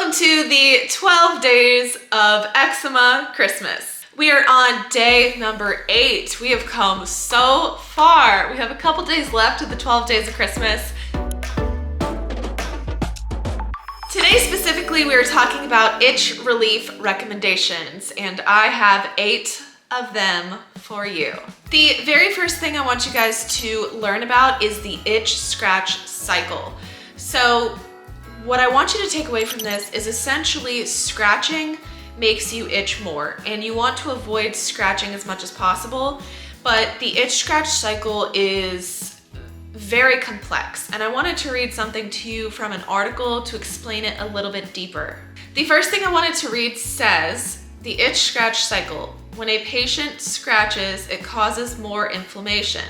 Welcome to the 12 days of eczema Christmas. We are on day number 8. We have come so far. We have a couple days left of the 12 days of Christmas. Today specifically, we are talking about itch relief recommendations, and I have 8 of them for you. The very first thing I want you guys to learn about is the itch scratch cycle. So what I want you to take away from this is essentially scratching makes you itch more, and you want to avoid scratching as much as possible, but the itch scratch cycle is very complex, and I wanted to read something to you from an article to explain it a little bit deeper. The first thing I wanted to read says, the itch scratch cycle. When a patient scratches, it causes more inflammation.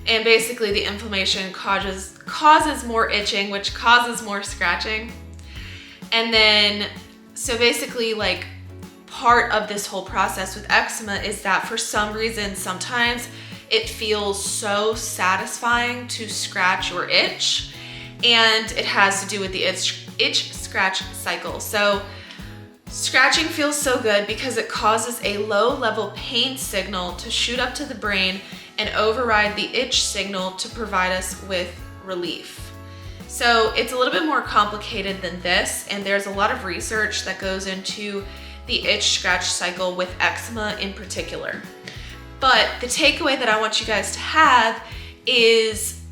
And basically the inflammation causes more itching, which causes more scratching. And then, so basically like part of this whole process with eczema is that for some reason, sometimes it feels so satisfying to scratch or itch, and it has to do with the itch scratch cycle. So scratching feels so good because it causes a low level pain signal to shoot up to the brain and override the itch signal to provide us with relief. So it's a little bit more complicated than this, and there's a lot of research that goes into the itch scratch cycle with eczema in particular. But the takeaway that I want you guys to have is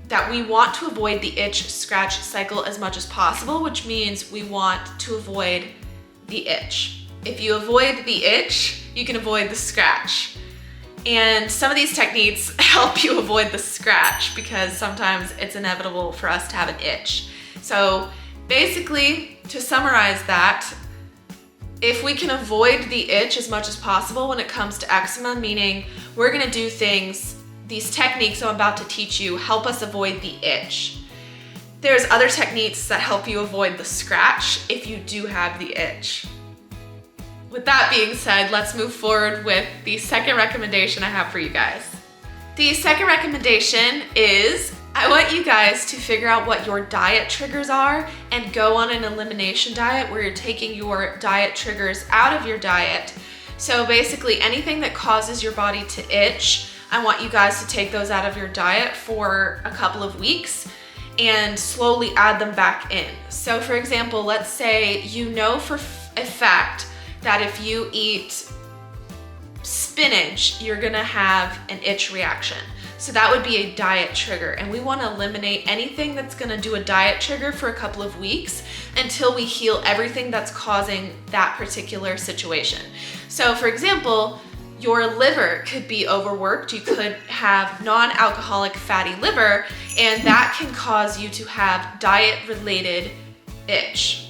that we want to avoid the itch scratch cycle as much as possible, which means we want to avoid the itch. If you avoid the itch, you can avoid the scratch. And some of these techniques help you avoid the scratch because sometimes it's inevitable for us to have an itch. So basically, to summarize that, if we can avoid the itch as much as possible when it comes to eczema, meaning we're gonna do things, these techniques I'm about to teach you help us avoid the itch. There's other techniques that help you avoid the scratch if you do have the itch. With that being said, let's move forward with the second recommendation I have for you guys. The second recommendation is I want you guys to figure out what your diet triggers are and go on an elimination diet where you're taking your diet triggers out of your diet. So basically anything that causes your body to itch, I want you guys to take those out of your diet for a couple of weeks and slowly add them back in. So for example, let's say you know for a fact that if you eat spinach, you're gonna have an itch reaction. So that would be a diet trigger, and we wanna eliminate anything that's gonna do a diet trigger for a couple of weeks until we heal everything that's causing that particular situation. So for example, your liver could be overworked. You could have non-alcoholic fatty liver, and that can cause you to have diet-related itch.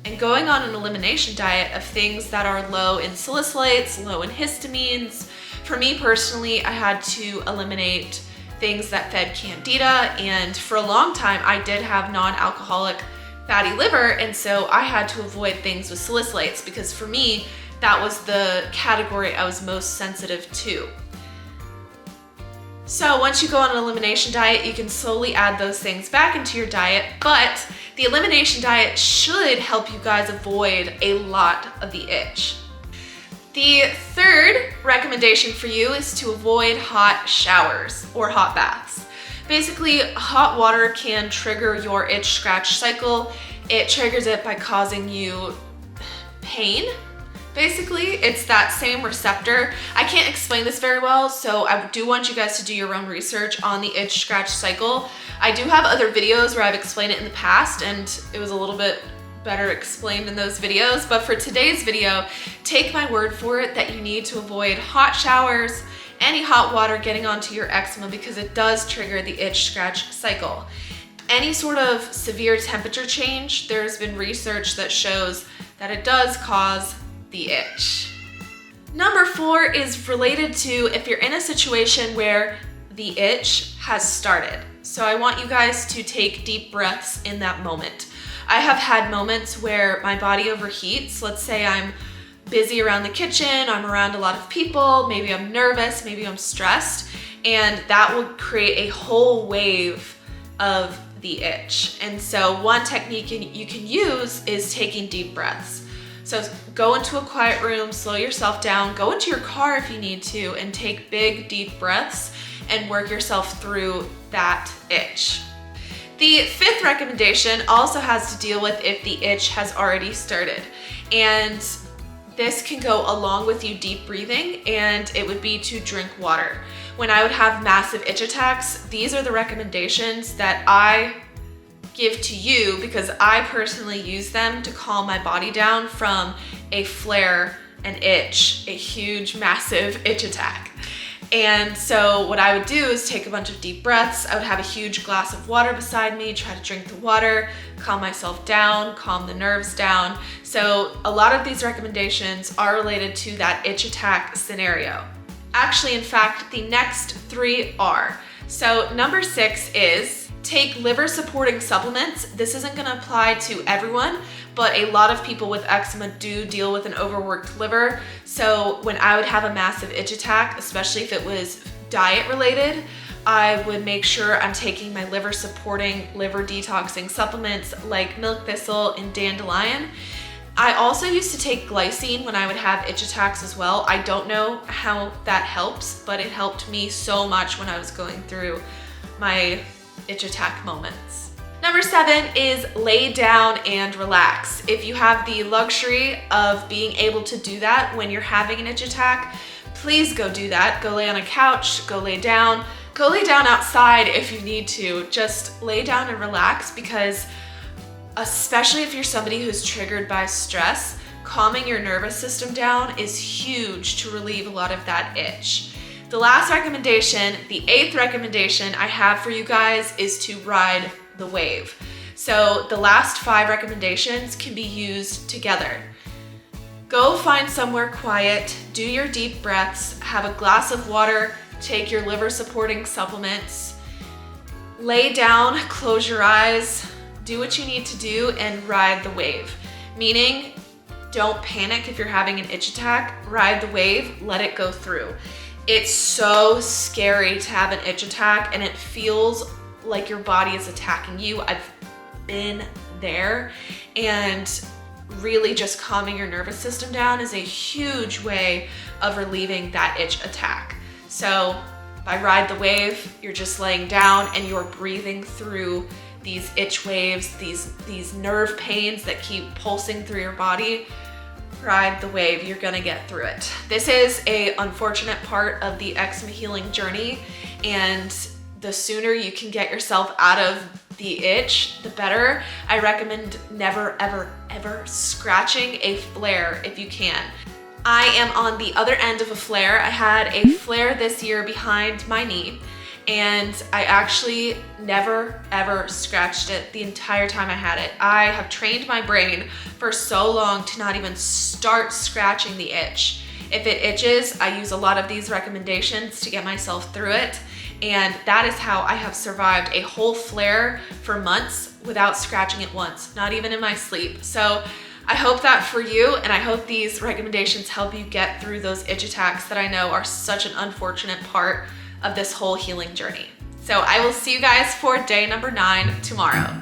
And going on an elimination diet of things that are low in salicylates, low in histamines. For me personally, I had to eliminate things that fed candida, and for a long time I did have non-alcoholic fatty liver, and so I had to avoid things with salicylates because for me, that was the category I was most sensitive to. So once you go on an elimination diet, you can slowly add those things back into your diet, but the elimination diet should help you guys avoid a lot of the itch. The third recommendation for you is to avoid hot showers or hot baths. Basically, hot water can trigger your itch scratch cycle. It triggers it by causing you pain. Basically, it's that same receptor. I can't explain this very well, so I do want you guys to do your own research on the itch scratch cycle. I do have other videos where I've explained it in the past, and it was a little bit better explained in those videos, but for today's video, take my word for it that you need to avoid hot showers, any hot water getting onto your eczema because it does trigger the itch scratch cycle. Any sort of severe temperature change, there's been research that shows that it does cause the itch. Number 4 is related to if you're in a situation where the itch has started. So I want you guys to take deep breaths in that moment. I have had moments where my body overheats. Let's say I'm busy around the kitchen, I'm around a lot of people, maybe I'm nervous, maybe I'm stressed, and that will create a whole wave of the itch. And so one technique you can use is taking deep breaths. So go into a quiet room, slow yourself down, go into your car if you need to, and take big, deep breaths and work yourself through that itch. The fifth recommendation also has to deal with if the itch has already started. And this can go along with you deep breathing, and it would be to drink water. When I would have massive itch attacks, these are the recommendations that I give to you because I personally use them to calm my body down from a flare, an itch, a huge, massive itch attack. And so what I would do is take a bunch of deep breaths. I would have a huge glass of water beside me, try to drink the water, calm myself down, calm the nerves down. So a lot of these recommendations are related to that itch attack scenario. Actually, in fact, the next three are. So number 6 is take liver supporting supplements. This isn't gonna apply to everyone, but a lot of people with eczema do deal with an overworked liver. So when I would have a massive itch attack, especially if it was diet related, I would make sure I'm taking my liver supporting, liver detoxing supplements like milk thistle and dandelion. I also used to take glycine when I would have itch attacks as well. I don't know how that helps, but it helped me so much when I was going through my itch attack moments. Number 7 is lay down and relax. If you have the luxury of being able to do that when you're having an itch attack, please go do that. Go lay on a couch, go lay down outside if you need to. Just lay down and relax, because especially if you're somebody who's triggered by stress, calming your nervous system down is huge to relieve a lot of that itch. The last recommendation, the 8th recommendation I have for you guys, is to ride the wave. So the last 5 recommendations can be used together. Go find somewhere quiet, do your deep breaths, have a glass of water, take your liver supporting supplements, lay down, close your eyes, do what you need to do and ride the wave. Meaning, don't panic if you're having an itch attack, ride the wave, let it go through. It's so scary to have an itch attack and it feels like your body is attacking you. I've been there, and really just calming your nervous system down is a huge way of relieving that itch attack. So by ride the wave, you're just laying down and you're breathing through these itch waves, these nerve pains that keep pulsing through your body. Ride the wave, you're gonna get through it. This is an unfortunate part of the eczema healing journey, and the sooner you can get yourself out of the itch, the better. I recommend never, ever, ever scratching a flare if you can. I am on the other end of a flare. I had a flare this year behind my knee, and I actually never ever scratched it the entire time I had it. I have trained my brain for so long to not even start scratching the itch. If it itches, I use a lot of these recommendations to get myself through it, and that is how I have survived a whole flare for months without scratching it once, not even in my sleep. So I hope that for you, and I hope these recommendations help you get through those itch attacks that I know are such an unfortunate part of this whole healing journey. So I will see you guys for day number 9 tomorrow.